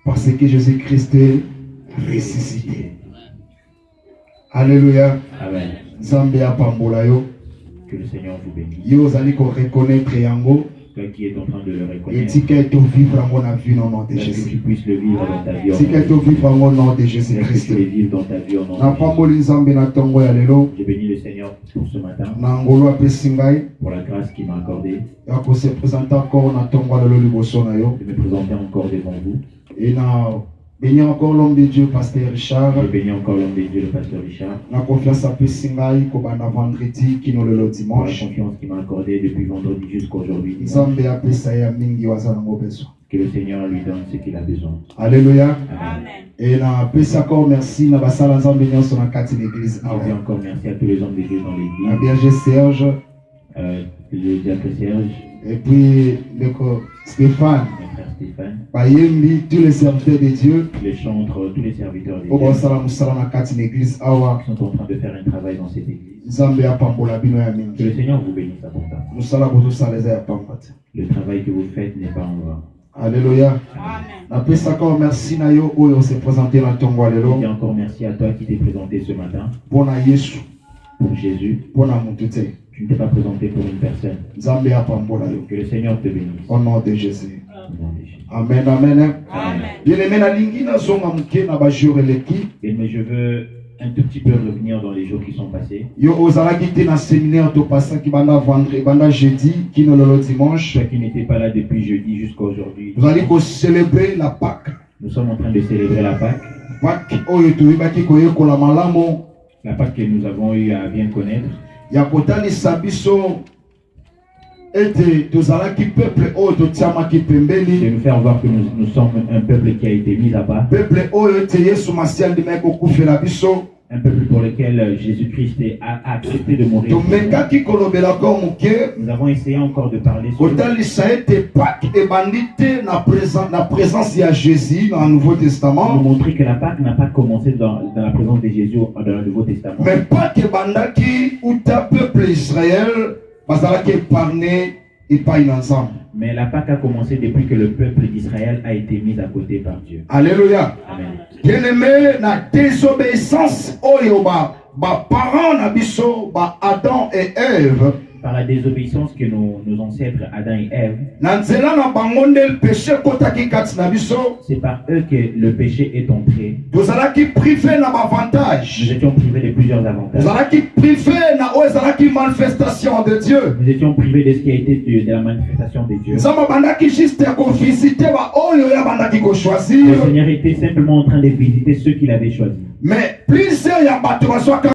Parce que Jésus-Christ est ressuscité. Alléluia. Amen. Zambé apambola yo. Que le Seigneur vous bénisse. Yo zali ko reconnaître yango. Toi qui es en train de le Et reconnaître. si qu'elle te vivre en mon vie au nom de Que Jésus. tu puisses le vivre dans ta vie. Si qu'elle te vivre en mon nom de Que Jésus-Christ. tu le vives dans ta vie au nom Na de Jésus. pamboli Nzambe na tongo ya lelo. Je bénis le Seigneur pour ce matin, Na ngolo apesi ngai. pour la grâce qu'il m'a accordée Ya ko se présenter encore na tongo ya lelo liboso na yo. de me présenter encore devant vous. Et na bénir encore l'homme de Dieu, Pasteur Richard. Je bénis encore l'homme de Dieu, le pasteur Richard, Na confiance apesi ngai ko bana vendredi kino lelo pour la dimanche. confiance qu'il m'a accordée depuis vendredi jusqu'à aujourd'hui. Nzambe apesa ya mingi waza nango besoin. Que le Seigneur lui donne ce qu'il a besoin. Alléluia. Amen. Et na pesi encore merci na basala Nzambe nyonso na kati l'église. Je dis encore merci à tous les hommes de Dieu dans Na l'église, berger Serge le diacre Serge, et puis le Stéphane, mon frère Stéphane, bayembi tous les serviteurs de Dieu. les chantres, tous les serviteurs de Au Dieu basala musala na kati l'église awa. qui sont en train de faire un travail dans cette église. Nzambe apambola bino ya Que le mingi. Seigneur vous bénisse abondamment. Musala bozo saleza ya pambate. Le travail que vous faites n'est pas en vain. Alléluia. Na pesi encore merci na yo oyo se présenter na tongo Je lelo. dis encore merci à toi qui t'es présenté ce matin Pona Yesu, pour Jésus. pona mutu te. Tu ne t'es pas présenté pour une personne. Nzambe apambola yo. Que le Seigneur te bénisse. Au nom de Jésus. Au nom de Jésus. Amen, amen. Amen. Bien-aimé na lingi na zonga muke na bajur eleki. Mais je veux un tout petit peu revenir dans les jours qui sont passés. Yo ozalaki te na séminaire to pasaki banda vendredi, banda jeudi, kino lelo dimanche. Toi qui n'étais pas là depuis jeudi jusqu'à aujourd'hui, Nous allons célébrer la Pâque. nous sommes en train de célébrer la Pâque. Pâque oyo toyebaki koyekola malamu La Pâque que nous avons eu à bien connaître. ya kotalisa biso ete tozalaki peuple oyo totiamaki De pembeni. nous faire voir que nous sommes un peuple qui a été mis à part. Peuple oyo ete Yesu Masiya andimaki kokufela biso. Un peuple pour lequel Jésus-Christ a accepté de mourir. Tomekaki kolobelaka moke. Nous avons essayé encore de parler sur kotalisa ete Pâque ebandi te na présence ya Jésus dans le Nouveau pour Testament. montrer que la Pâque n'a pas commencé dans la présence de Jésus dans le Nouveau Testament. Mais Pâque ebandaki uta peuple Israël bazalaki épargné epai na Nzambe. Mais la Pâque a commencé depuis que le peuple d'Israël a été mis à côté par Dieu. Alléluia. Amen. Bien-aimé, na désobéissance oyo ba parents na biso ba Adam et Ève Par la désobéissance que nos ancêtres Adam et Ève, na nzela na bango nde le péché kotaki kati na biso. c'est par eux que le péché est entré. Tozalaki privé na Nous bavantage. étions privés de plusieurs avantages. Tozalaki privé na oyo ezalaki manifestation de Dieu. Nous étions privés de ce qui a été de la manifestation de Dieu. Nzambe bandaki juste kovisite ba oyo ya bandaki Le kochoisir. Seigneur était simplement en train de visiter ceux qu'il avait choisis. Mais plusieurs ya bato bazwaka